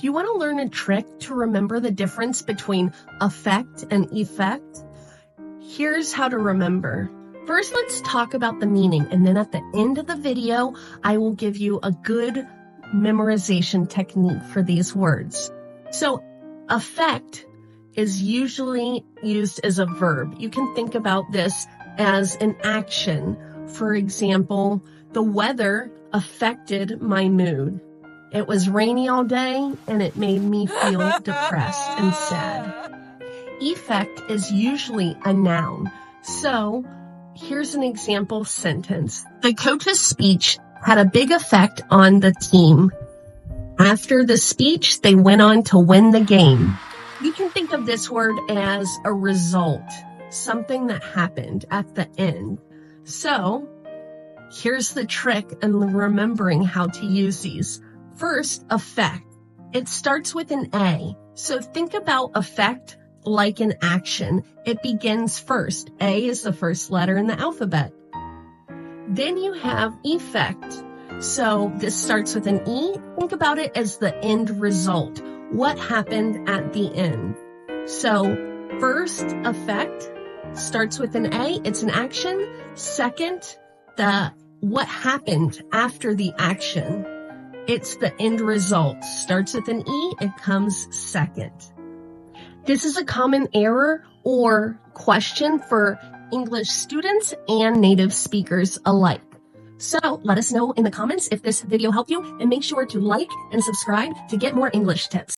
Do you want to learn a trick to remember the difference between affect and effect? Here's how to remember. First, let's talk about the meaning, and then at the end of the video, I will give you a good memorization technique for these words. So, affect is usually used as a verb. You can think about this as an action. For example, the weather affected my mood. It was rainy all day, and it made me feel depressed and sad. Effect is usually a noun. So, here's an example sentence. The coach's speech had a big effect on the team. After the speech, they went on to win the game. You can think of this word as a result, something that happened at the end. So, here's the trick in remembering how to use these. First, affect. It starts with an A. So think about affect like an action. It begins first. A is the first letter in the alphabet. Then you have effect. So this starts with an E. Think about it as the end result. What happened at the end? So first, affect starts with an A. It's an action. Second, what happened after the action. It's the end result. Starts with an E, it comes second. This is a common error or question for English students and native speakers alike. So let us know in the comments if this video helped you, and make sure to like and subscribe to get more English tips.